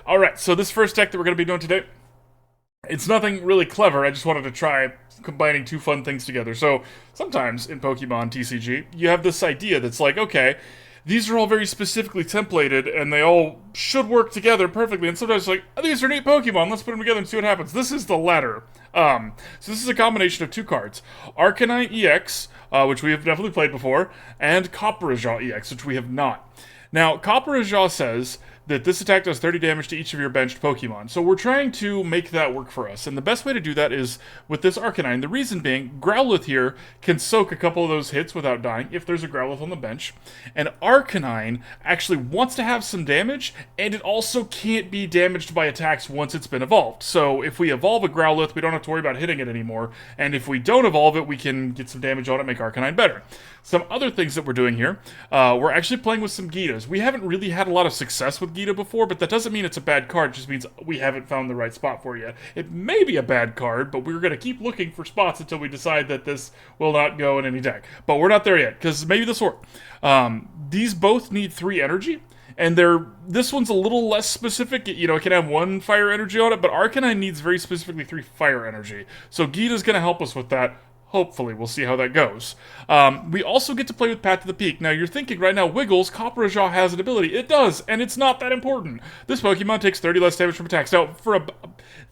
Alright, so this first deck that we're going to be doing today, it's nothing really clever. I just wanted to try combining two fun things together. So sometimes in Pokemon TCG, you have this idea that's like, okay, these are all very specifically templated and they all should work together perfectly. And sometimes it's like, oh, these are neat Pokemon, let's put them together and see what happens. This is the latter. So this is a combination of two cards. Arcanine EX, which we have definitely played before, and Copperajah EX, which we have not. Now, Copperajah says that this attack does 30 damage to each of your benched Pokemon. So we're trying to make that work for us. And the best way to do that is with this Arcanine. The reason being, Growlithe here can soak a couple of those hits without dying if there's a Growlithe on the bench. And Arcanine actually wants to have some damage, and it also can't be damaged by attacks once it's been evolved. So if we evolve a Growlithe, we don't have to worry about hitting it anymore. And if we don't evolve it, we can get some damage on it, make Arcanine better. Some other things that we're doing here, we're actually playing with some Geetas. We haven't really had a lot of success with Geeta before, but that doesn't mean it's a bad card. It just means we haven't found the right spot for it yet. It may be a bad card, but we're going to keep looking for spots until we decide that this will not go in any deck. But we're not there yet, because maybe this will work. These both need 3 energy, and this one's a little less specific. You know, it can have 1 fire energy on it, but Arcanine needs very specifically 3 fire energy. So Geeta's going to help us with that. Hopefully, we'll see how that goes. We also get to play with Path to the Peak. Now, you're thinking right now, Wiggles, Copperajah has an ability. It does, and it's not that important. This Pokemon takes 30 less damage from attacks. Now,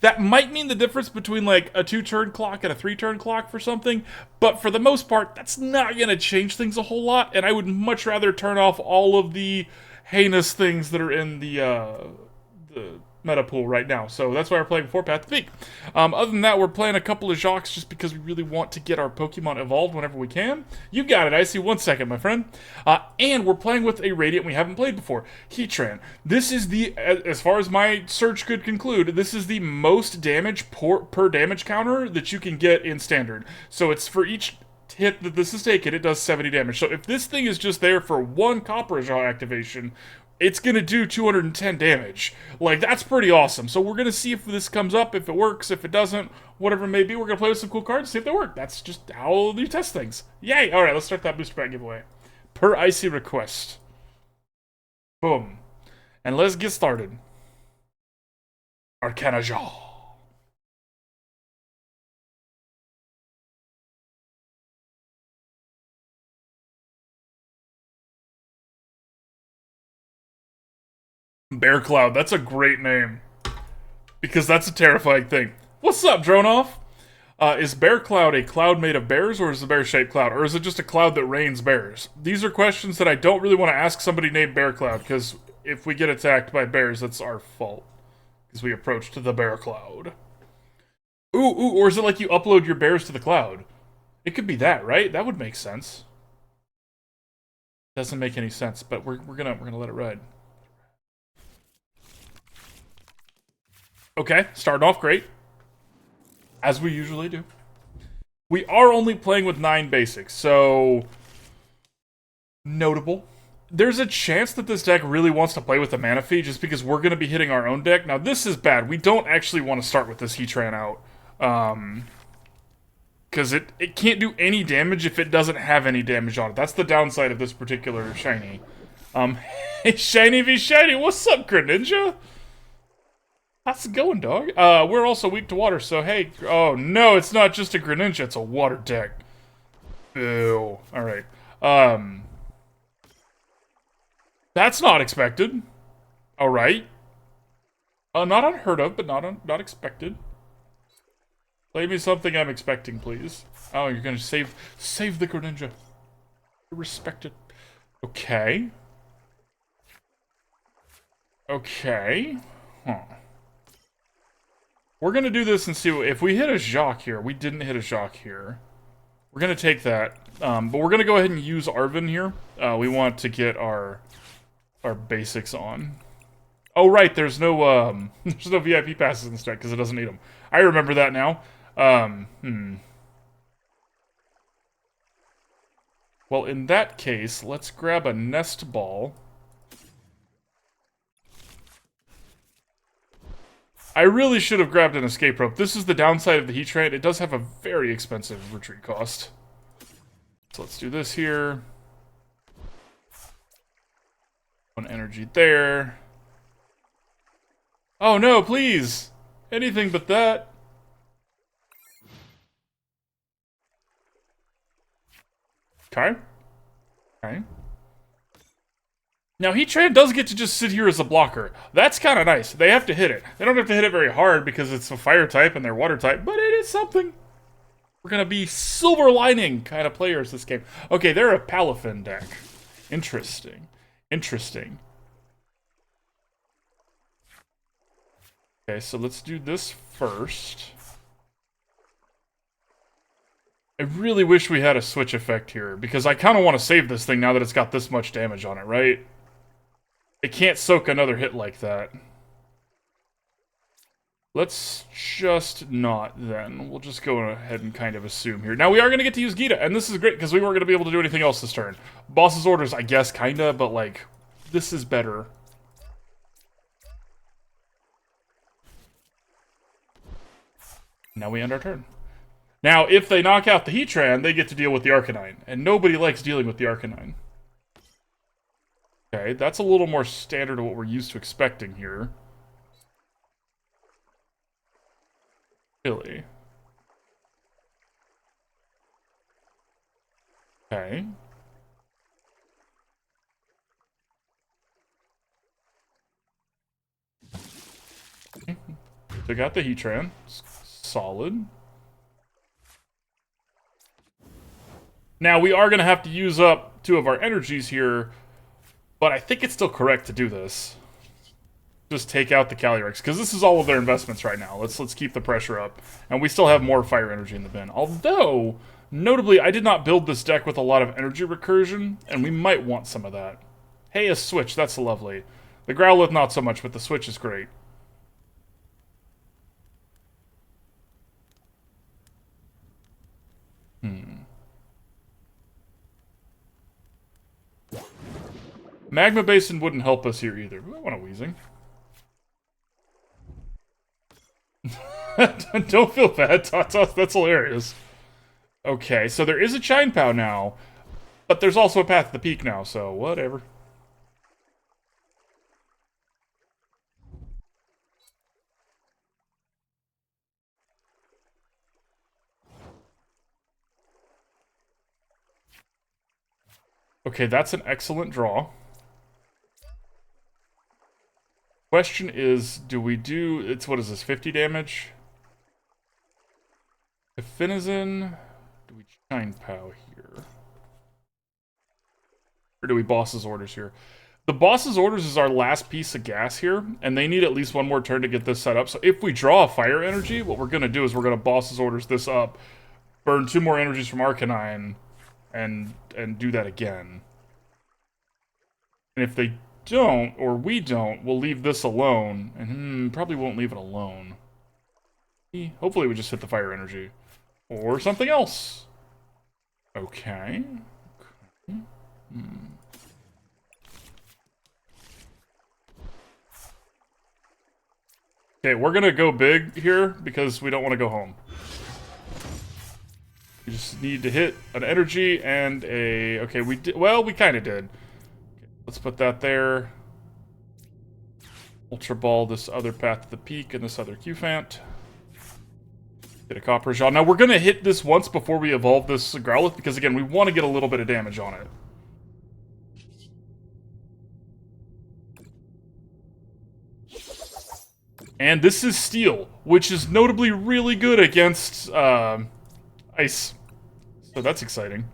that might mean the difference between, like, a 2-turn clock and a 3-turn clock for something, but for the most part, that's not going to change things a whole lot, and I would much rather turn off all of the heinous things that are in the meta pool right now. So that's why we're playing 4 Path to Peak. Other than that, we're playing a couple of Jacqs just because we really want to get our Pokemon evolved whenever we can. You got it, I see. 1 second, my friend. And we're playing with a Radiant we haven't played before, Heatran. This is as far as my search could conclude, this is the most damage per damage counter that you can get in Standard. So it's for each hit that this is taken, it does 70 damage. So if this thing is just there for 1 Copperajah activation, it's going to do 210 damage. Like, that's pretty awesome. So we're going to see if this comes up, if it works, if it doesn't, whatever it may be. We're going to play with some cool cards, see if they work. That's just how you test things. Yay! Alright, let's start that booster pack giveaway. Per Icy request. Boom. And let's get started. Arcanine. Bear Cloud, that's a great name. Because that's a terrifying thing. What's up, Dronoff? Is Bear Cloud a cloud made of bears, or is it a bear-shaped cloud? Or is it just a cloud that rains bears? These are questions that I don't really want to ask somebody named Bear Cloud, because if we get attacked by bears, that's our fault. Because we approached the Bear Cloud. Ooh, or is it like you upload your bears to the cloud? It could be that, right? That would make sense. Doesn't make any sense, but we're gonna let it ride. Okay, starting off great. As we usually do. We are only playing with 9 basics, so notable. There's a chance that this deck really wants to play with the Manaphy just because we're going to be hitting our own deck. Now, this is bad. We don't actually want to start with this Heatran out. Because it can't do any damage if it doesn't have any damage on it. That's the downside of this particular shiny. Hey, Shiny v Shiny, what's up, Greninja? How's it going, dog? We're also weak to water, so hey. Oh, no, it's not just a Greninja, it's a water deck. Ew. Alright. That's not expected. Alright. Not unheard of, but not expected. Play me something I'm expecting, please. Oh, you're gonna save the Greninja. Respect it. Okay. Okay. Huh. We're going to do this and see if we hit a Jacq here. We didn't hit a Jacq here. We're going to take that. But we're going to go ahead and use Arven here. We want to get our basics on. Oh, right. There's no VIP passes in this deck because it doesn't need them. I remember that now. Well, in that case, let's grab a Nest Ball. I really should have grabbed an escape rope. This is the downside of the Heatran. It does have a very expensive retreat cost. So let's do this here. 1 energy there. Oh no, please! Anything but that. Okay. Okay. Now, Heatran does get to just sit here as a blocker. That's kind of nice. They have to hit it. They don't have to hit it very hard because it's a fire type and they're water type, but it is something. We're going to be silver lining kind of players this game. Okay, they're a Palafin deck. Interesting. Interesting. Okay, so let's do this first. I really wish we had a switch effect here, because I kind of want to save this thing now that it's got this much damage on it, right? It can't soak another hit like that. Let's just not, then. We'll just go ahead and kind of assume here. Now, we are going to get to use Geeta, and this is great, because we weren't going to be able to do anything else this turn. Boss's orders, I guess, kinda, but, like, this is better. Now we end our turn. Now, if they knock out the Heatran, they get to deal with the Arcanine, and nobody likes dealing with the Arcanine. Okay, that's a little more standard of what we're used to expecting here. Really? Okay. They got the Heatran. Solid. Now, we are going to have to use up 2 of our energies here, but I think it's still correct to do this. Just take out the Calyrex, because this is all of their investments right now. Let's keep the pressure up. And we still have more fire energy in the bin. Although, notably, I did not build this deck with a lot of energy recursion, and we might want some of that. Hey, a switch, that's lovely. The Growlithe, not so much, but the switch is great. Magma Basin wouldn't help us here either. I want a Weezing. Don't feel bad, Tatas. That's hilarious. Okay, so there is a Chine Pow now, but there's also a Path to the Peak now, so whatever. Okay, that's an excellent draw. Question is, do we do... It's, what is this, 50 damage? Affinizen... Do we Chine Pow here? Or do we Boss's Orders here? The Boss's Orders is our last piece of gas here, and they need at least one more turn to get this set up. So if we draw a Fire Energy, what we're going to do is we're going to Boss's Orders this up, burn 2 more energies from Arcanine, and do that again. And if they don't, or we don't, we'll leave this alone. And probably won't leave it alone. Hopefully we just hit the fire energy. Or something else. Okay. Okay, we're gonna go big here because we don't want to go home. We just need to hit an energy and a... Okay, we did... Well, we kind of did. Let's put that there. Ultra Ball this other Path to the Peak and this other Cufant. Get a Copperajah. Now we're going to hit this once before we evolve this Growlithe, because again, we want to get a little bit of damage on it. And this is Steel, which is notably really good against Ice. So that's exciting.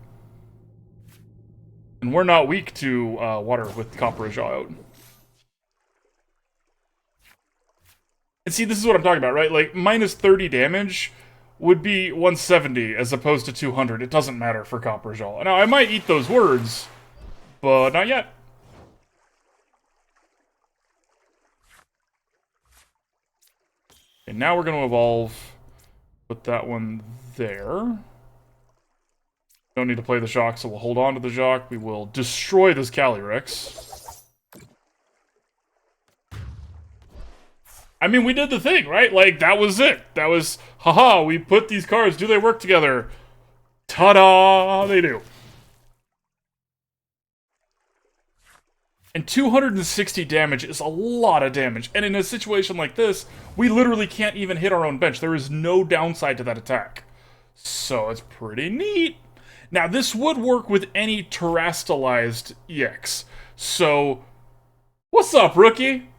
And we're not weak to water with Copperajah out. And see, this is what I'm talking about, right? Like, minus 30 damage would be 170 as opposed to 200. It doesn't matter for Copperajah. Now, I might eat those words, but not yet. And now we're going to evolve. Put that one there. Don't need to play the Jacq, so we'll hold on to the Jacq. We will destroy this Calyrex. I mean, we did the thing, right? Like, that was it. That was, haha, we put these cards. Do they work together? Ta-da! They do. And 260 damage is a lot of damage. And in a situation like this, we literally can't even hit our own bench. There is no downside to that attack. So it's pretty neat. Now, this would work with any terastallized EX. So, what's up, rookie?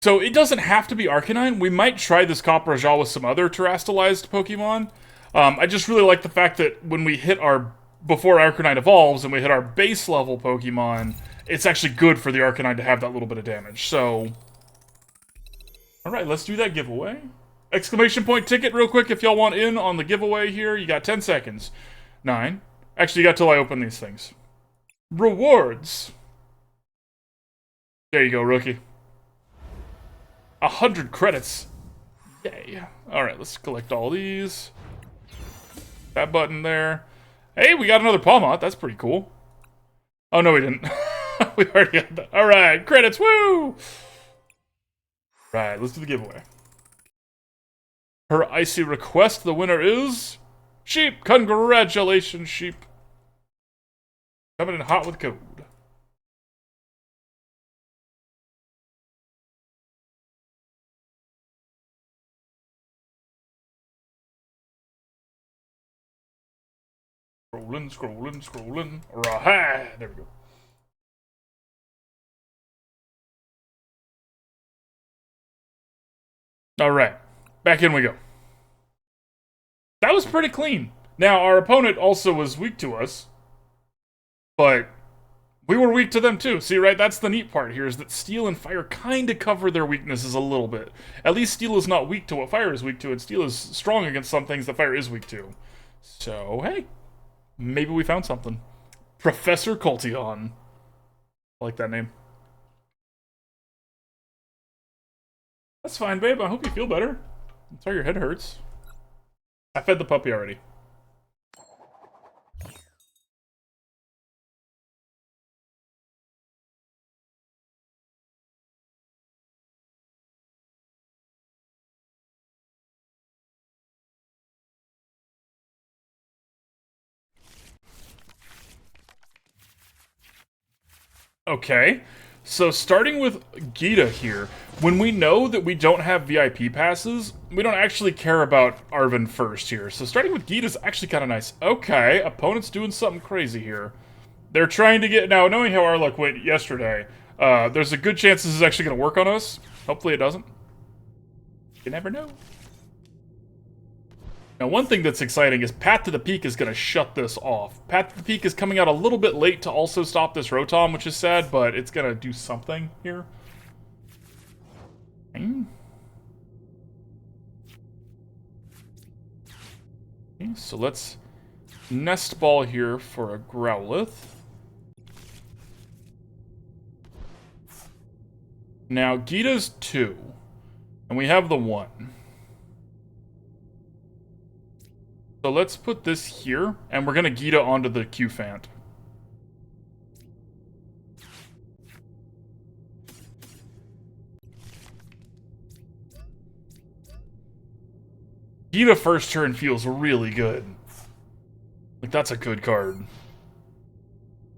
So it doesn't have to be Arcanine. We might try this Copperajah with some other terastallized Pokemon. I just really like the fact that when we hit our... before Arcanine evolves and we hit our base level Pokemon, it's actually good for the Arcanine to have that little bit of damage. So, alright, let's do that giveaway. Exclamation point ticket real quick if y'all want in on the giveaway here. You got 10 seconds. 9. Actually, you got till I open these things. Rewards. There you go, rookie. 100 credits. Yay. Alright, let's collect all these. That button there. Hey, we got another Palmot. That's pretty cool. Oh, no, we didn't. We already got that. Alright, credits. Woo! Right, let's do the giveaway. Per icy request, the winner is... Sheep. Congratulations, Sheep. Coming in hot with code. Scrolling. Right, there we go. Alright, back in we go. That was pretty clean. Now, our opponent also was weak to us, but we were weak to them too. See, right, that's the neat part here, is that Steel and Fire kind of cover their weaknesses a little bit. At least Steel is not weak to what Fire is weak to, and Steel is strong against some things that Fire is weak to. So, hey. Maybe we found something. Professor Coltion. I like that name. That's fine, babe. I hope you feel better. I'm sorry your head hurts. I fed the puppy already. Okay, so starting with Geeta here, when we know that we don't have VIP passes, we don't actually care about Arven first here. So starting with Geeta is actually kind of nice. Okay, opponent's doing something crazy here. They're trying to get... Now, knowing how our luck went yesterday, there's a good chance this is actually going to work on us. Hopefully it doesn't. You never know. Now, one thing that's exciting is Path to the Peak is going to shut this off. Path to the Peak is coming out a little bit late to also stop this Rotom, which is sad, but it's going to do something here. Okay, so let's Nest Ball here for a Growlithe. Now, Geeta's 2, and we have the 1. So let's put this here, and we're going to Geeta onto the Cufant. Geeta first turn feels really good. Like, that's a good card.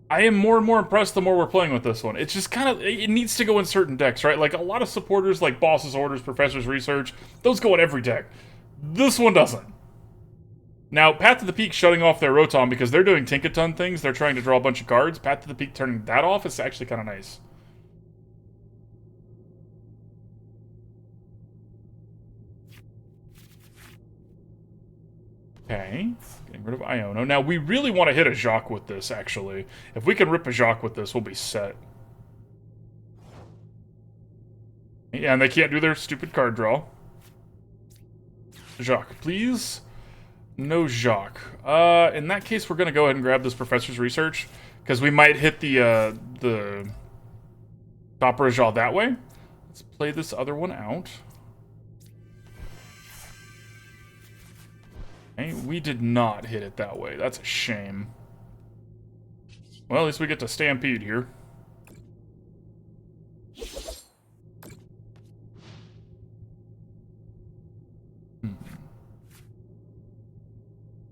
I am more and more impressed the more we're playing with this one. It's just kind of... It needs to go in certain decks, right? Like, a lot of supporters, like Boss's Orders, Professor's Research, those go in every deck. This one doesn't. Now, Path to the Peak shutting off their Rotom because they're doing Tinkaton things. They're trying to draw a bunch of cards. Path to the Peak turning that off is actually kind of nice. Okay, getting rid of Iono. Now, we really want to hit a Jacq with this, actually. If we can rip a Jacq with this, we'll be set. Yeah, and they can't do their stupid card draw. Jacq, please. No Jacq. In that case, we're going to go ahead and grab this Professor's Research, because we might hit the Copperajah that way. Let's play this other one out. Okay, we did not hit it that way. That's a shame. Well, at least we get to Stampede here.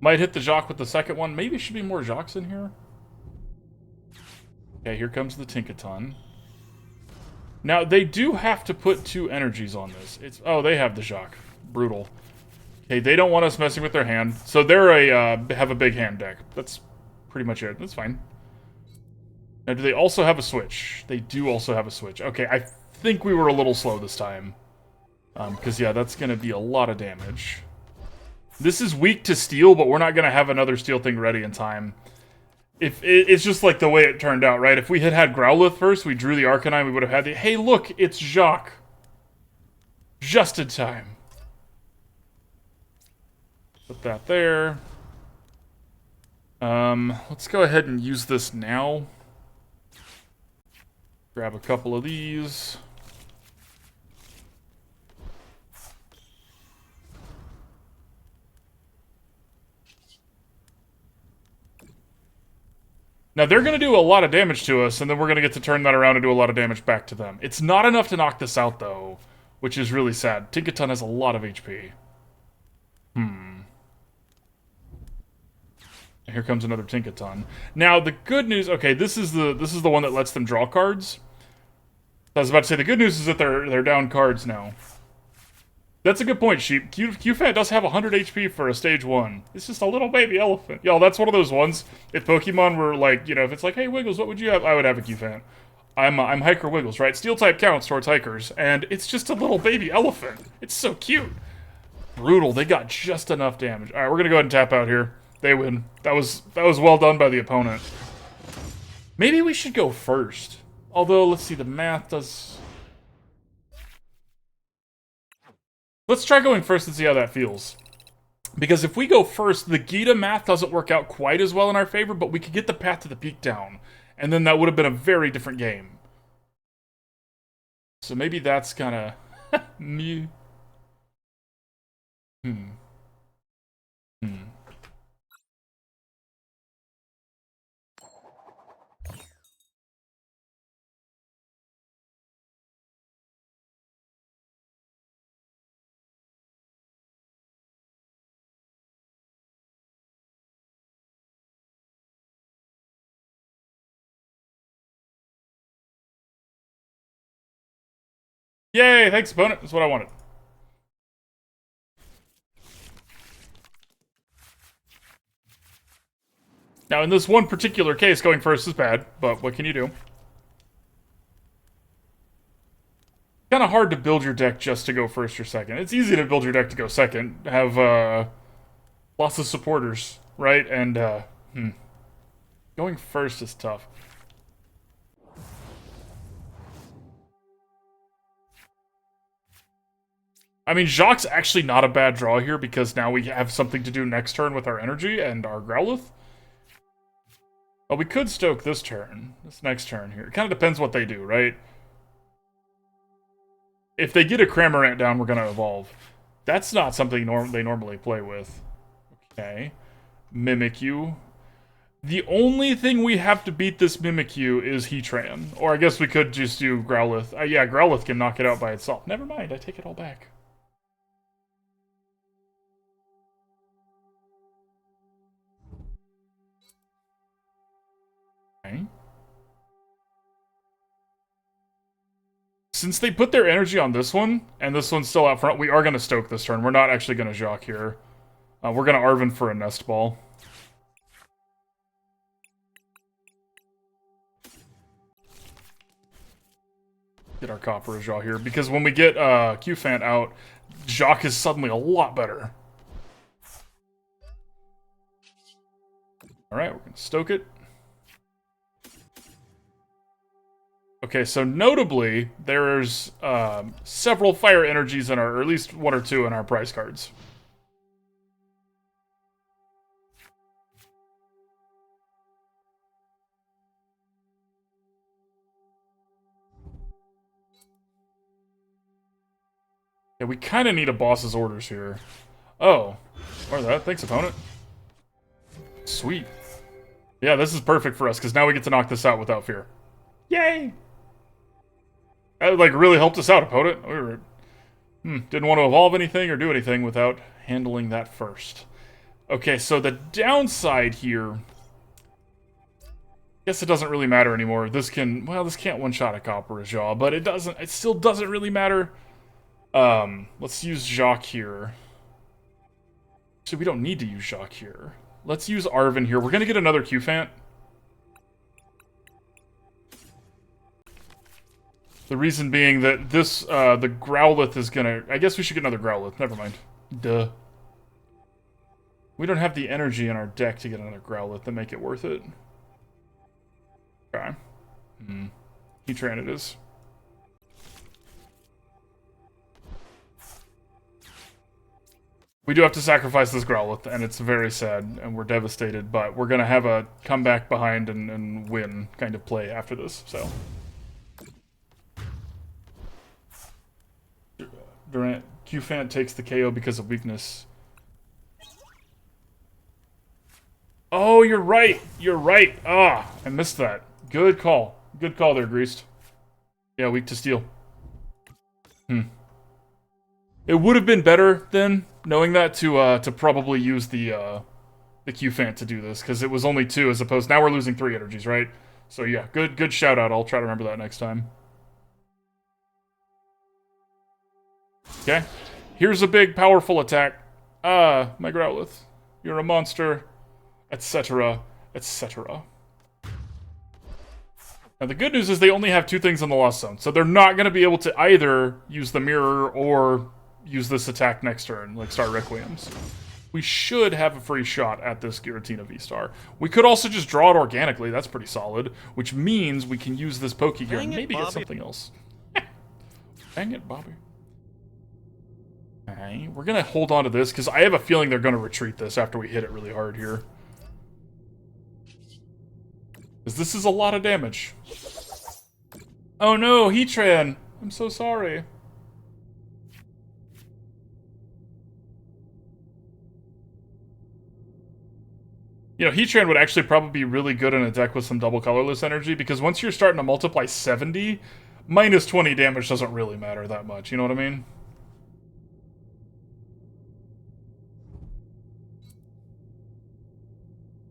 Might hit the Jacq with the second one. Maybe there should be more Jacqs in here. Okay, here comes the Tinkaton. Now, they do have to put 2 energies on this. Oh, they have the Jacq. Brutal. Okay, they don't want us messing with their hand. So they're have a big hand deck. That's pretty much it. That's fine. Now, do they also have a switch? They do also have a switch. Okay, I think we were a little slow this time. Because, yeah, that's going to be a lot of damage. This is weak to steel, but we're not going to have another steel thing ready in time. It's just like the way it turned out, right? If we had had Growlithe first, we drew the Arcanine, we would have had the... Hey, look, it's Jacq. Just in time. Put that there. Let's go ahead and use this now. Grab a couple of these. Now, they're going to do a lot of damage to us, and then we're going to get to turn that around and do a lot of damage back to them. It's not enough to knock this out, though, which is really sad. Tinkaton has a lot of HP. Here comes another Tinkaton. Now, the good news... Okay, this is the one that lets them draw cards. I was about to say, the good news is that they're down cards now. That's a good point, Sheep. Cufant does have 100 HP for a stage 1. It's just a little baby elephant. Y'all, that's one of those ones. If Pokemon were like, you know, if it's like, hey, Wiggles, what would you have? I would have a Cufant. I'm Hiker Wiggles, right? Steel type counts towards Hikers, and it's just a little baby elephant. It's so cute. Brutal. They got just enough damage. All right, we're gonna go ahead and tap out here. They win. That was well done by the opponent. Maybe we should go first. Although, let's see, the math does... Let's try going first and see how that feels. Because if we go first, the Geeta math doesn't work out quite as well in our favor, but we could get the path to the peak down. And then that would have been a very different game. So maybe that's kind of... me. Yay, thanks, opponent. That's what I wanted. Now, in this one particular case, going first is bad, but what can you do? Kind of hard to build your deck just to go first or second. It's easy to build your deck to go second. Have lots of supporters, right? And going first is tough. I mean, Jacqu's actually not a bad draw here because now we have something to do next turn with our energy and our Growlithe. Well, we could stoke this turn, this next turn here. It kind of depends what they do, right? If they get a Cramorant down, we're going to evolve. That's not something they normally play with. Okay. Mimikyu. The only thing we have to beat this Mimikyu is Heatran. Or I guess we could just do Growlithe. Yeah, Growlithe can knock it out by itself. Never mind, I take it all back. Okay. Since they put their energy on this one, and this one's still out front, we are going to stoke this turn. We're not actually going to Jacq here. We're going to Arven for a Nest Ball. Get our Copperajah here, because when we get Cufant out, Jacq is suddenly a lot better. Alright, we're going to stoke it. Okay, so notably, there's several fire energies in our, or at least 1 or 2 in our prize cards. Yeah, we kind of need a boss's orders here. Oh, or that. Thanks, opponent. Sweet. Yeah, this is perfect for us, because now we get to knock this out without fear. Yay! That, like, really helped us out, opponent. We were, didn't want to evolve anything or do anything without handling that first. Okay, so the downside here Guess it doesn't really matter anymore. This can, well, this can't one-shot a Copperajah, but it still doesn't really matter. Let's use Jacq here. So we don't need to use Jacq here. Let's use Arven here. We're gonna get another Cufant. The reason being that this, the Growlithe is gonna... I guess we should get another Growlithe. Never mind. Duh. We don't have the energy in our deck to get another Growlithe to make it worth it. Okay. Heatran it is. We do have to sacrifice this Growlithe, and it's very sad, and we're devastated, but we're gonna have a come back behind and win kind of play after this, so... Cufant takes the KO because of weakness. Oh, you're right! You're right! Ah, I missed that. Good call. Good call there, Greased. Yeah, weak to steel. It would have been better, then, knowing that, to probably use the Cufant to do this, because it was only 2 as opposed... Now we're losing 3 energies, right? So yeah, good shout out. I'll try to remember that next time. Okay. Here's a big, powerful attack. Ah, my Growlithe. You're a monster. Etc. Etc. Now, the good news is they only have 2 things in the Lost Zone, so they're not going to be able to either use the Mirror or use this attack next turn, like Star Requiems. We should have a free shot at this Giratina V-Star. We could also just draw it organically. That's pretty solid, which means we can use this Pokégear and maybe get something else. Dang it, Bobby. Okay, we're going to hold on to this, because I have a feeling they're going to retreat this after we hit it really hard here. Because this is a lot of damage. Oh no, Heatran! I'm so sorry. You know, Heatran would actually probably be really good in a deck with some double colorless energy, because once you're starting to multiply 70, minus 20 damage doesn't really matter that much, you know what I mean?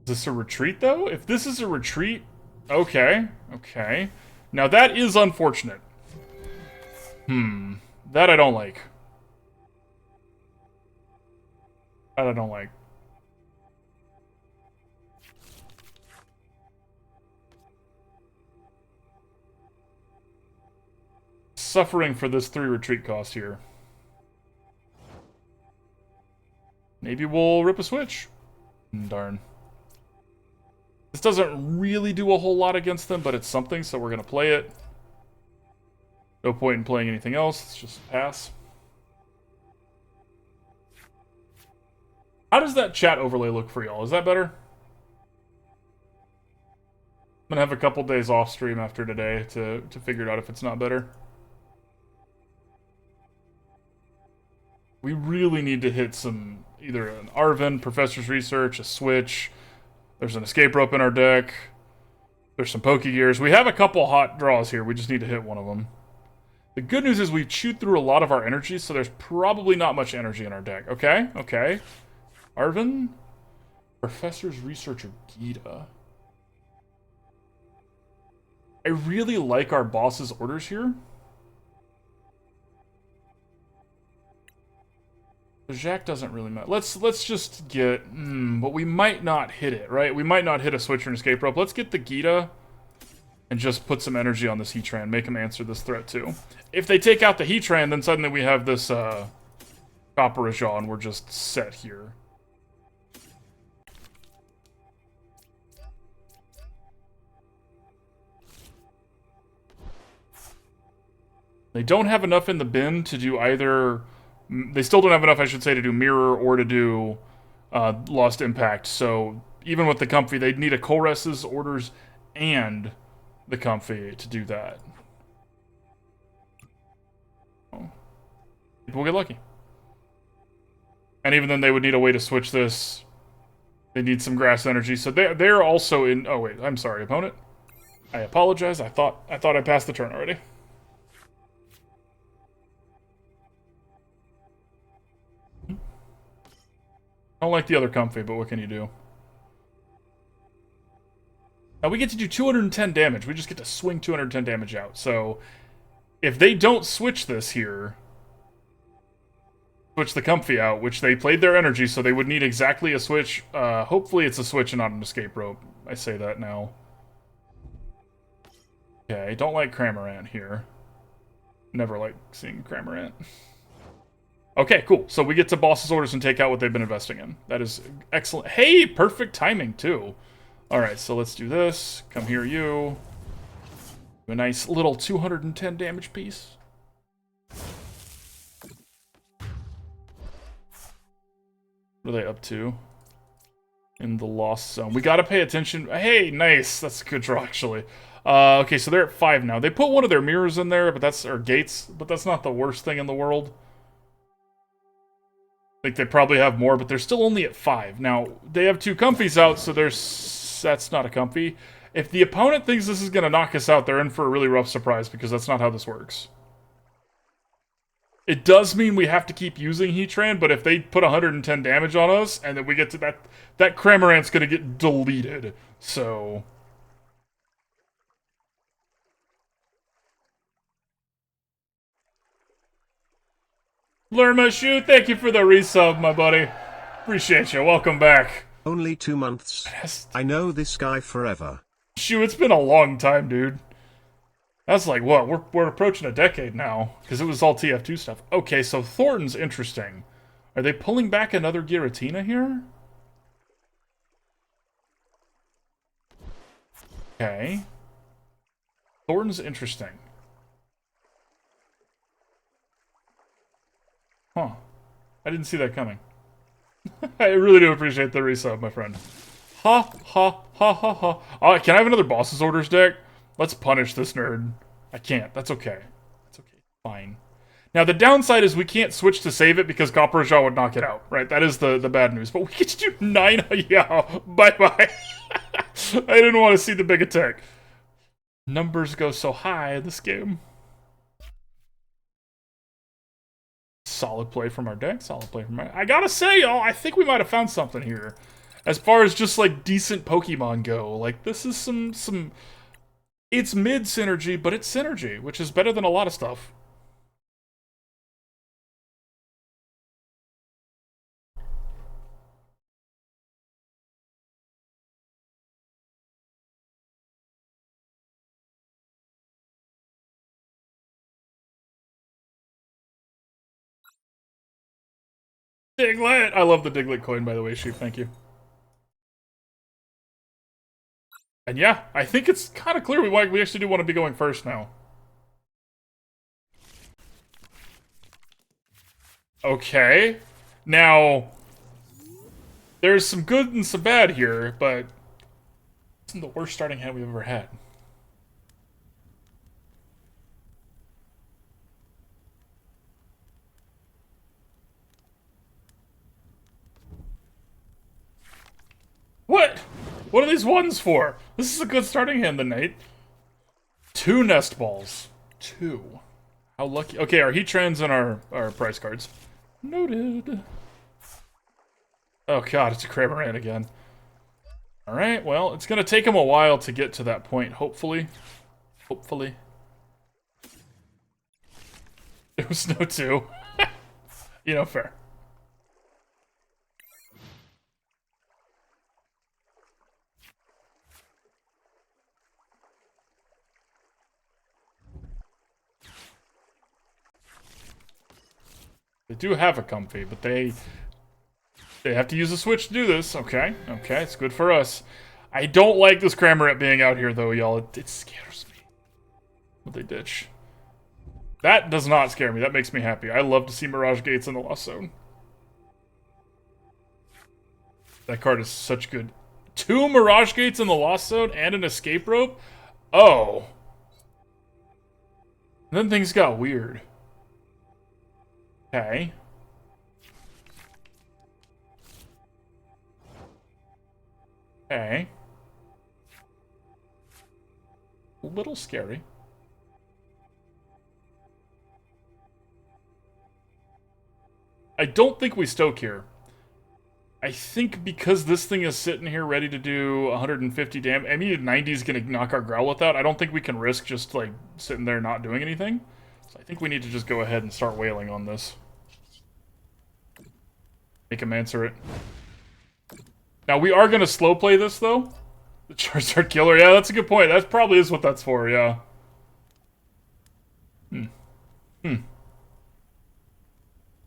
Is this a retreat, though? If this is a retreat, okay, okay. Now that is unfortunate. That I don't like. That I don't like. Suffering for this 3 retreat cost here. Maybe we'll rip a switch. Darn. This doesn't really do a whole lot against them, but it's something, so we're going to play it. No point in playing anything else. Let's just pass. How does that chat overlay look for y'all? Is that better? I'm going to have a couple days off stream after today to figure it out if it's not better. We really need to hit some, either an Arven, Professor's Research, a Switch. There's an Escape Rope in our deck. There's some Pokégears. We have a couple hot draws here. We just need to hit one of them. The good news is we've chewed through a lot of our energy, so there's probably not much energy in our deck. Okay, okay. Arven? Professor's Research or Geeta? I really like our boss's orders here. Jacq doesn't really matter. Let's just get... but we might not hit it, right? We might not hit a Switch or an Escape Rope. Let's get the Geeta and just put some energy on this Heatran. Make him answer this threat, too. If they take out the Heatran, then suddenly we have this Copperajah, and we're just set here. They don't have enough in the bin to do either... They still don't have enough, I should say, to do Mirror or to do Lost Impact. So even with the Comfy, they'd need a Colress's orders and the Comfy to do that. Oh. We'll get lucky. And even then, they would need a way to switch this. They need some grass energy. So they're also in... Oh, wait. I'm sorry, opponent. I apologize. I thought I passed the turn already. I don't like the other Comfy, but what can you do? Now we get to do 210 damage. We just get to swing 210 damage out. So if they don't switch this here, switch the Comfy out, which they played their energy, so they would need exactly a switch. Hopefully it's a switch and not an escape rope. I say that now. Okay, don't like Cramorant here. Never like seeing Cramorant. Okay, cool. So we get to boss's orders and take out what they've been investing in. That is excellent. Hey, perfect timing, too. Alright, so let's do this. Come here, you. A nice little 210 damage piece. What are they up to? In the Lost Zone. We gotta pay attention. Hey, nice. That's a good draw, actually. Okay, so they're at 5 now. They put one of their mirrors in there, but that's... or gates, but that's not the worst thing in the world. I think they probably have more, but they're still only at 5. Now, they have 2 Comfies out, so there's... that's not a Comfy. If the opponent thinks this is going to knock us out, they're in for a really rough surprise, because that's not how this works. It does mean we have to keep using Heatran, but if they put 110 damage on us, and then we get to that... that Cramorant's going to get deleted. So... Lerma Shoe, thank you for the resub, my buddy. Appreciate you. Welcome back. Only 2 months. I know this guy forever. Shoot, it's been a long time, dude. That's like, what? We're approaching a decade now, because it was all TF2 stuff. Okay, so Thornton's interesting. Are they pulling back another Giratina here? Okay. Thornton's interesting. Huh. I didn't see that coming. I really do appreciate the resub, my friend. Ha, ha, ha, ha, ha. Can I have another boss's orders deck? Let's punish this nerd. I can't. That's okay. That's okay. Fine. Now, the downside is we can't switch to save it because Copperajah would knock it out, right? That is the bad news. But we get to do 9... yeah, bye-bye. I didn't want to see the big attack. Numbers go so high in this game. Solid play from our deck. Solid play from our... I gotta say, y'all, I think we might have found something here. As far as just, like, decent Pokemon go. Like, this is some... It's mid-synergy, but it's synergy, which is better than a lot of stuff. Diglett! I love the Diglett coin, by the way, Sheep. Thank you. And yeah, I think it's kind of clear we actually do want to be going first now. Okay. Now, there's some good and some bad here, but this isn't the worst starting hand we've ever had. What? What are these ones for? This is a good starting hand, the Knight. 2 Nest Balls. 2. How lucky. Okay, our Heatrans and our prize cards. Noted. Oh god, it's a Cramorant again. Alright, well, it's gonna take him a while to get to that point, hopefully. Hopefully. It was no 2. You know, fair. They do have a Comfy, but they have to use a switch to do this. Okay, okay, it's good for us. I don't like this Cramorant being out here, though, y'all. It scares me. What they ditch. That does not scare me. That makes me happy. I love to see Mirage Gates in the Lost Zone. That card is such good. 2 Mirage Gates in the Lost Zone and an Escape Rope? Oh. And then things got weird. Okay. Okay. A little scary. I don't think we stoke here. I think because this thing is sitting here ready to do 150 damage, I mean 90 is going to knock our Growlithe out. I don't think we can risk just, like, sitting there not doing anything. So I think we need to just go ahead and start wailing on this. Make him answer it. Now, we are going to slow play this, though. The Charizard Killer. Yeah, that's a good point. That probably is what that's for, yeah.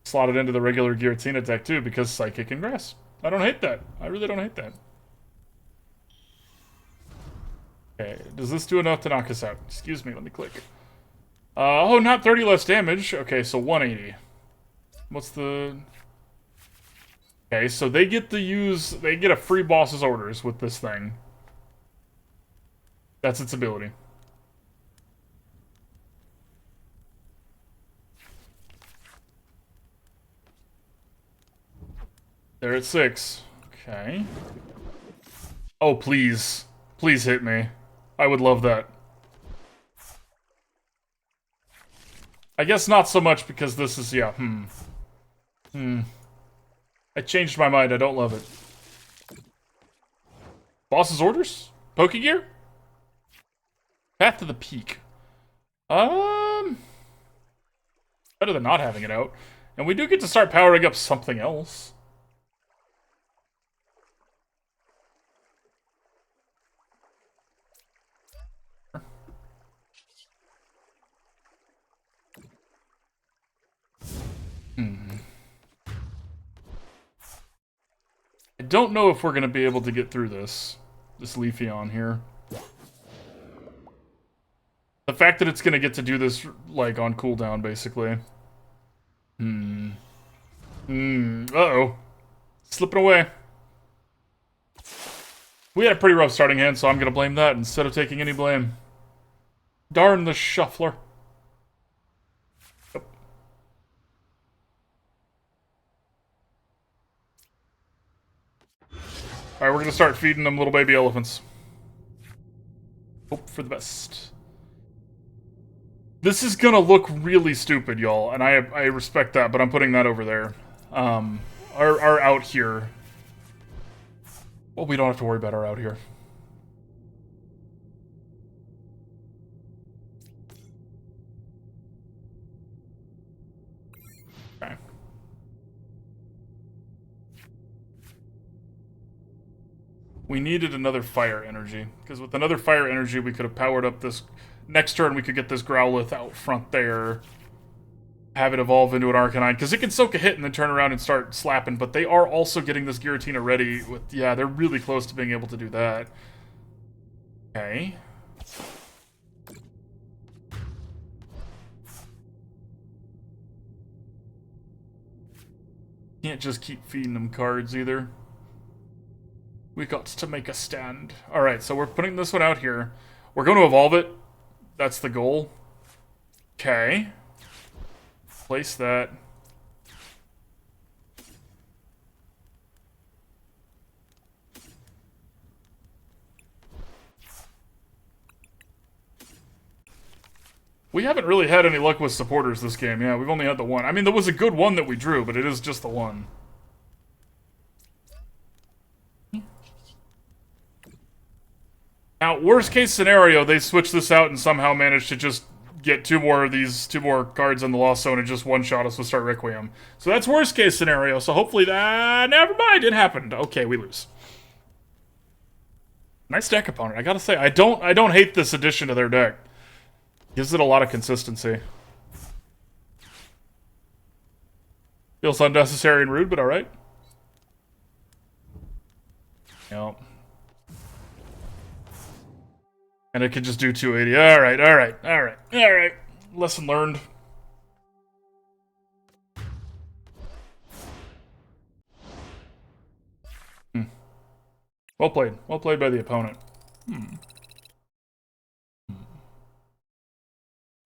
Slot it into the regular Giratina deck, too, because Psychic and Grass. I don't hate that. I really don't hate that. Okay, does this do enough to knock us out? Excuse me, let me click. Oh, not 30 less damage. Okay, so 180. What's the... Okay, so they get to use... They get a free boss's orders with this thing. That's its ability. They're at 6. Okay. Oh, please. Please hit me. I would love that. I guess not so much because this is, yeah, I changed my mind. I don't love it. Boss's orders? Pokégear? Path to the Peak. Better than not having it out. And we do get to start powering up something else. I don't know if we're going to be able to get through this Leafeon here. The fact that it's going to get to do this, like, on cooldown, basically. Uh-oh. Slipping away. We had a pretty rough starting hand, so I'm going to blame that instead of taking any blame. Darn the shuffler. Yep. Alright, we're going to start feeding them little baby elephants. Hope for the best. This is gonna look really stupid, y'all, and I respect that, but I'm putting that over there. Our out here. Well, we don't have to worry about our out here. Okay. We needed another fire energy, because with another fire energy, we could have powered up this... Next turn, we could get this Growlithe out front there. Have it evolve into an Arcanine, because it can soak a hit and then turn around and start slapping, but they are also getting this Giratina ready with... Yeah, they're really close to being able to do that. Okay. Can't just keep feeding them cards, either. We got to make a stand. Alright, so we're putting this one out here. We're going to evolve it. That's the goal. Okay. Place that. We haven't really had any luck with supporters this game. Yeah, we've only had the one. I mean, there was a good one that we drew, but it is just the one. Now, worst case scenario, they switch this out and somehow manage to just get two more cards in the Lost Zone and just one-shot us with Start Requiem. So that's worst case scenario, so hopefully that... Never mind, it happened. Okay, we lose. Nice deck opponent, I gotta say. I don't hate this addition to their deck. Gives it a lot of consistency. Feels unnecessary and rude, but alright. Yep. And it could just do 280. Alright, alright, alright, alright. Lesson learned. Well played. Well played by the opponent.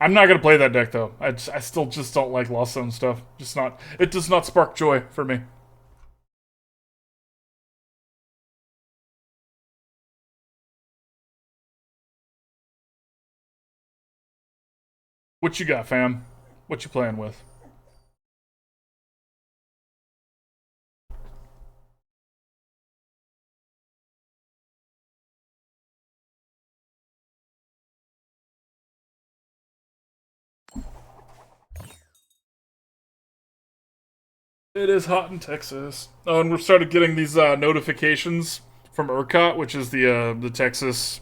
I'm not gonna play that deck, though. I still just don't like Lost Zone stuff. Just not... It does not spark joy for me. What you got, fam? What you playing with? It is hot in Texas. Oh, and we've started getting these notifications from ERCOT, which is the Texas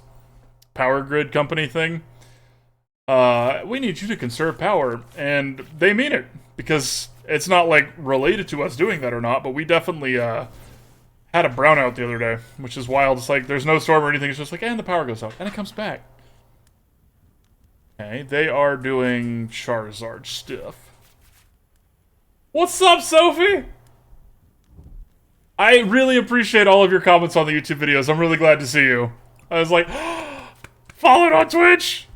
power grid company thing. We need you to conserve power, and they mean it, because it's not like related to us doing that or not, but we definitely had a brownout the other day, which is wild. It's like there's no storm or anything, it's just like, and the power goes out, and it comes back. Okay, they are doing Charizard stuff. What's up, Sophie? I really appreciate all of your comments on the YouTube videos. I'm really glad to see you. I was like, followed on Twitch!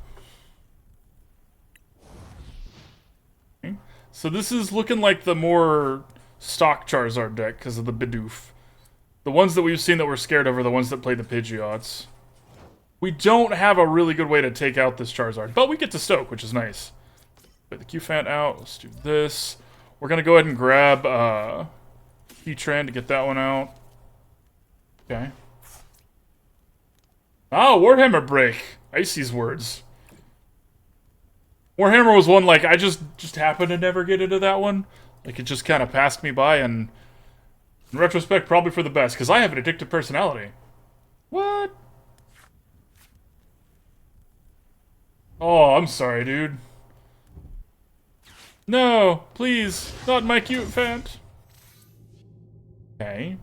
Okay. So this is looking like the more stock Charizard deck because of the Bidoof. The ones that we've seen that we're scared of are the ones that play the Pidgeots. We don't have a really good way to take out this Charizard, but we get to Stoke, which is nice. Put the Cufant out. Let's do this. We're going to go ahead and grab Heatran to get that one out. Okay. Oh, Warhammer Break. Icy's words. Warhammer was one, like, I just happened to never get into that one. Like, it just kind of passed me by, and in retrospect, probably for the best, because I have an addictive personality. What? Oh, I'm sorry, dude. No, please, not my cute Fant. Okay.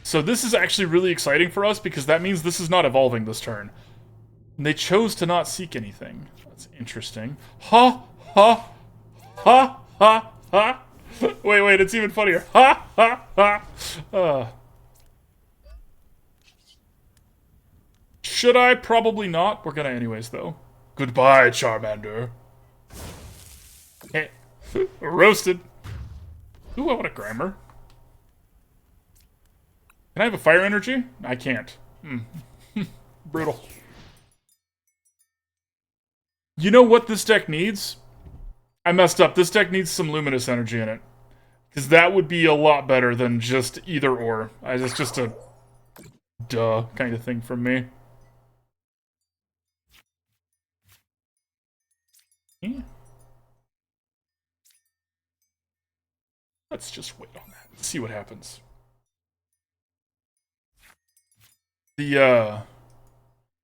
So this is actually really exciting for us because that means this is not evolving this turn. And they chose to not seek anything. That's interesting. Ha, ha, ha, ha, ha. Wait, it's even funnier. Ha, ha, ha. Should I? Probably not. We're gonna anyways, though. Goodbye, Charmander. Hey, roasted. Ooh, I want a Grimer. Can I have a fire energy? I can't. Brutal. You know what this deck needs? I messed up. This deck needs some luminous energy in it. Because that would be a lot better than just either or. It's just a duh kind of thing from me. Yeah. Let's just wait on that. Let's see what happens. The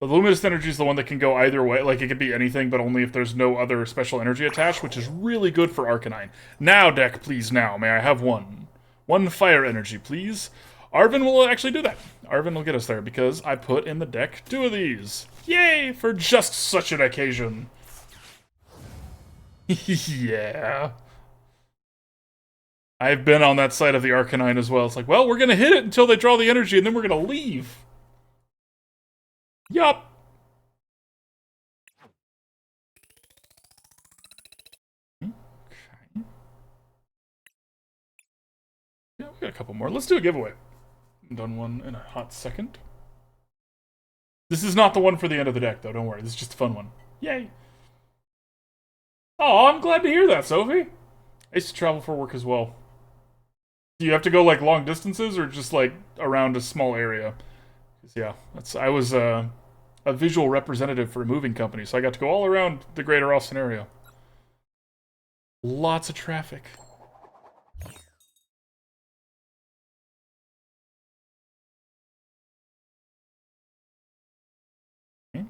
luminous energy is the one that can go either way. Like, it could be anything, but only if there's no other special energy attached, which is really good for Arcanine. Now, deck, please, now. May I have one? One fire energy, please. Arven will actually do that. Arven will get us there, because I put in the deck 2 of these. Yay! For just such an occasion. Yeah. I've been on that side of the Arcanine as well. It's like, well, we're gonna hit it until they draw the energy, and then we're gonna leave. Yup. Okay. Yeah, we got a couple more. Let's do a giveaway. Done one in a hot second. This is not the one for the end of the deck, though. Don't worry. This is just a fun one. Yay. Oh, I'm glad to hear that, Sophie. I used to travel for work as well. Do you have to go, like, long distances or just, like, around a small area? Yeah, I was a visual representative for a moving company, so I got to go all around the greater Austin area. Lots of traffic. Okay.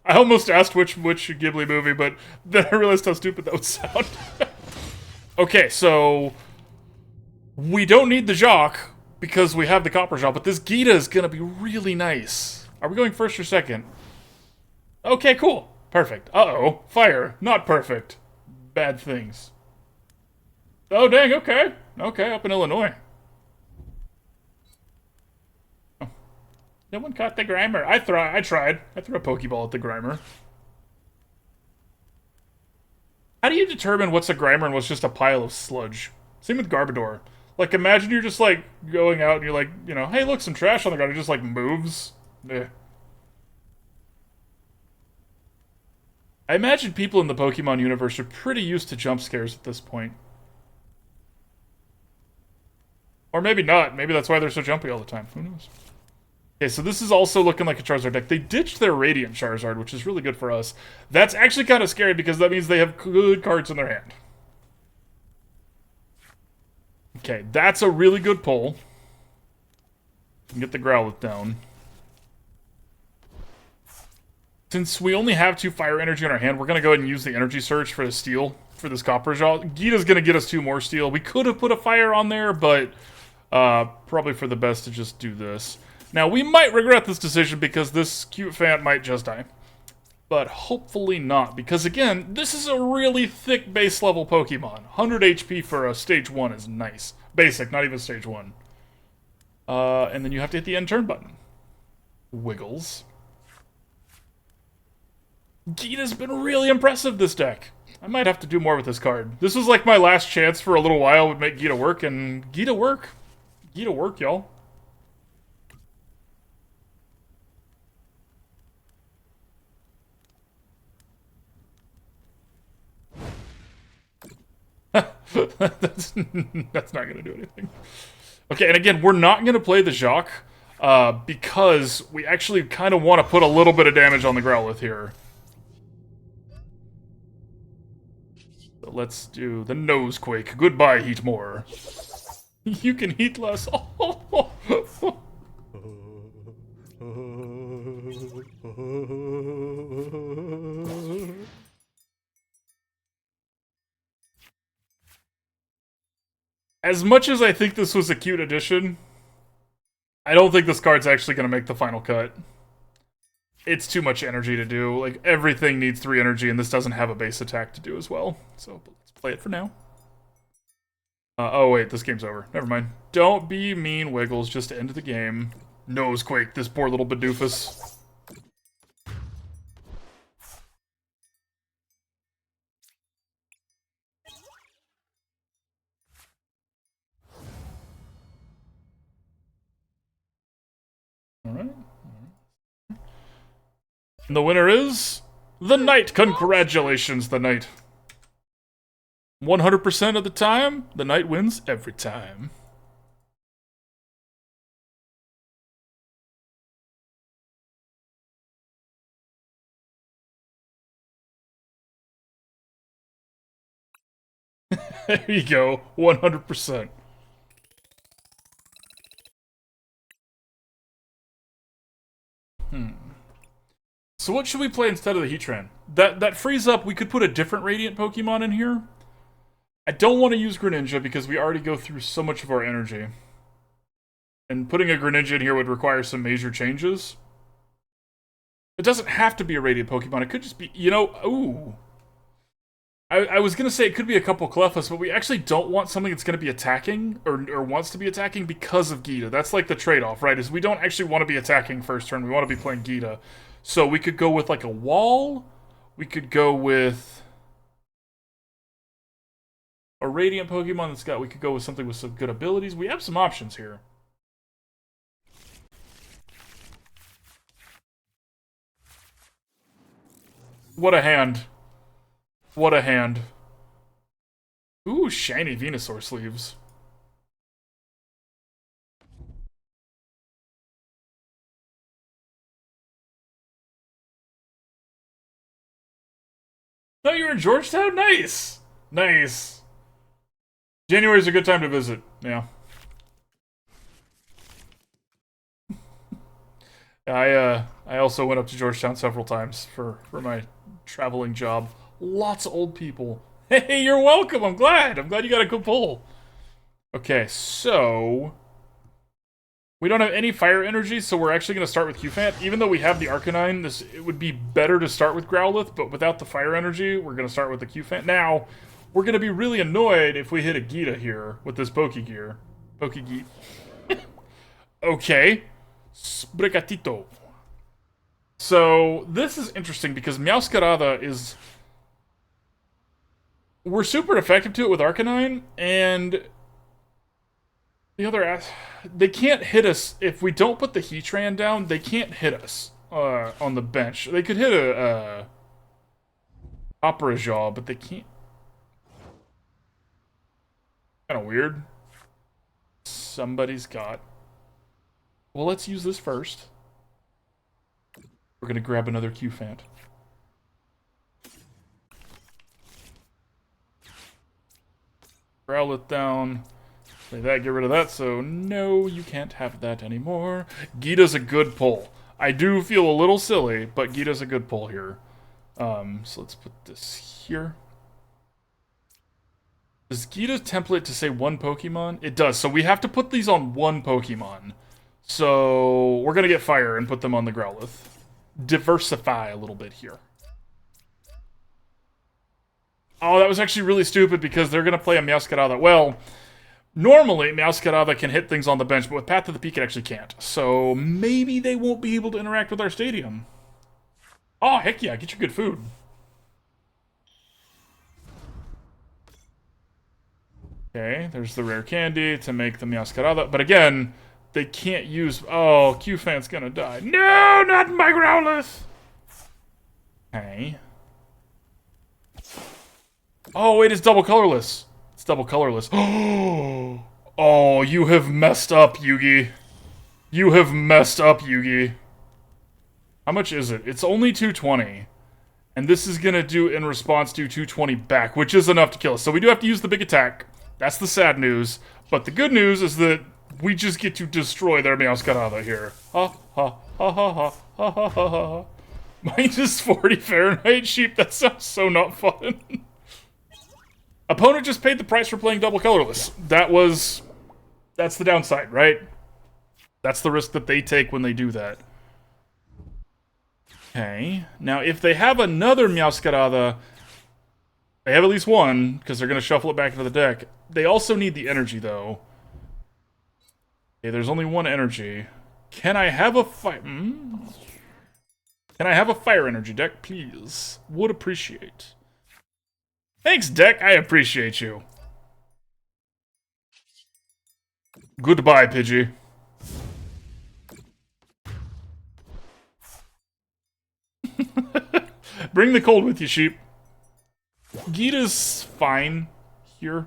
I almost asked which Ghibli movie, but then I realized how stupid that would sound. Okay, so we don't need the Jacq because we have the Copperajah, but this Geeta is gonna be really nice. Are we going first or second? Okay, cool. Perfect. Uh-oh. Fire. Not perfect. Bad things. Oh, dang, okay. Okay, up in Illinois. No one caught the Grimer. I tried. I threw a Pokeball at the Grimer. How do you determine what's a Grimer and what's just a pile of sludge? Same with Garbodor. Like, imagine you're just, like, going out and you're like, you know, hey, look, some trash on the ground. It just, like, moves. Eh. I imagine people in the Pokemon universe are pretty used to jump scares at this point. Or maybe not. Maybe that's why they're so jumpy all the time. Who knows? Okay, so this is also looking like a Charizard deck. They ditched their Radiant Charizard, which is really good for us. That's actually kind of scary because that means they have good cards in their hand. Okay, that's a really good pull. Get the Growlithe down. Since we only have 2 Fire Energy in our hand, we're going to go ahead and use the Energy Search for the Steel for this Copperajah. Geeta's going to get us 2 more Steel. We could have put a Fire on there, but probably for the best to just do this. Now, we might regret this decision because this Cufant might just die. But hopefully not, because again, this is a really thick base level Pokemon. 100 HP for a stage 1 is nice. Basic, not even stage 1. And then you have to hit the end turn button. Wiggles. Geeta's been really impressive this deck. I might have to do more with this card. This was like my last chance for a little while would make Geeta work, and Geeta work. Geeta work, y'all. that's not going to do anything. Okay, and again, we're not going to play the Jacq because we actually kind of want to put a little bit of damage on the Growlithe here. So let's do the Nosequake. Goodbye, Heat More. You can heat less. As much as I think this was a cute addition, I don't think this card's actually going to make the final cut. It's too much energy to do. Like, everything needs 3 energy, and this doesn't have a base attack to do as well. So, let's play it for now. Oh, wait, this game's over. Never mind. Don't be mean, Wiggles, just to end the game. Nosequake, this poor little Bidoofus. Alright. And the winner is... the Knight! Congratulations, the Knight. 100% of the time, the Knight wins every time. There you go, 100%. So what should we play instead of the Heatran? That frees up, we could put a different Radiant Pokemon in here. I don't want to use Greninja because we already go through so much of our energy. And putting a Greninja in here would require some major changes. It doesn't have to be a Radiant Pokemon, it could just be, you know, ooh. I was going to say it could be a couple Clefairs, but we actually don't want something that's going to be attacking, or wants to be attacking because of Geeta. That's like the trade-off, right? Is we don't actually want to be attacking first turn, we want to be playing Geeta. So we could go with like a Wall, we could go with a Radiant Pokemon that's got, we could go with something with some good abilities. We have some options here. What a hand. What a hand. Ooh, shiny Venusaur sleeves. No, you're in Georgetown? Nice! Nice. January's a good time to visit, yeah. I also went up to Georgetown several times for my traveling job. Lots of old people. Hey, you're welcome. I'm glad you got a good pull. Okay, so we don't have any fire energy, so we're actually going to start with Cufant. Even though we have the Arcanine, it would be better to start with Growlithe, but without the fire energy, we're going to start with the Cufant. Now, we're going to be really annoyed if we hit a Geeta here with this Pokégear. Pokégear. Okay. Sbricatito. So, this is interesting because Meowscarada is... we're super effective to it with Arcanine, and the other they can't hit us if we don't put the Heatran down. They can't hit us on the bench. They could hit a Copperajah, but they can't. Kind of weird. So Somebody's got... Well, let's use this first. We're gonna grab another Cufant. Growlithe down. Play that, get rid of that, so no, you can't have that anymore. Geeta's a good pull. I do feel a little silly, but Geeta's a good pull here. So let's put this here. Does Geeta's template to say one Pokemon? It does, so we have to put these on one Pokemon. So we're gonna get Fire and put them on the Growlithe. Diversify a little bit here. Oh, that was actually really stupid because they're gonna play a Meowscarada. Well, normally Meowscarada can hit things on the bench, but with Path to the Peak it actually can't. So maybe they won't be able to interact with our stadium. Oh, heck yeah, get your good food. Okay, there's the rare candy to make the Meowscarada. But again, they can't use... Oh, Cufant's gonna die. No, not my Growlithe! Okay. Oh, wait, it's double colorless. It's double colorless. Oh, you have messed up, Yugi. You have messed up, Yugi. How much is it? It's only 220. And this is gonna do, in response, do 220 back, which is enough to kill us. So we do have to use the big attack. That's the sad news. But the good news is that we just get to destroy their Meowscarada here. Ha ha ha ha ha ha ha ha ha. Minus 40 Fahrenheit sheep. That sounds so not fun. Opponent just paid the price for playing double colorless. That's the downside, right? That's the risk that they take when they do that. Okay. Now, if they have another Meowscarada, they have at least one, because they're going to shuffle it back into the deck. They also need the energy, though. Okay, there's only one energy. Can I have a fire... Can I have a fire energy deck, please? Would appreciate. Thanks, deck. I appreciate you. Goodbye, Pidgey. Bring the cold with you, sheep. Geeta's fine here.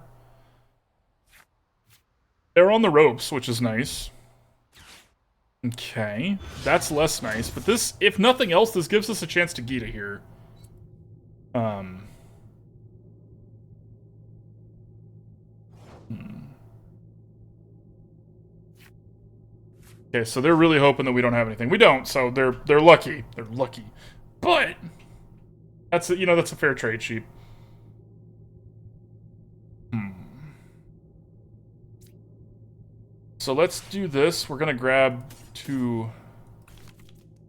They're on the ropes, which is nice. Okay, that's less nice, but this, if nothing else, this gives us a chance to Geeta here. Okay, so they're really hoping that we don't have anything. We don't, so they're lucky. They're lucky. But that's a, that's a fair trade, sheep. So let's do this. We're gonna grab 2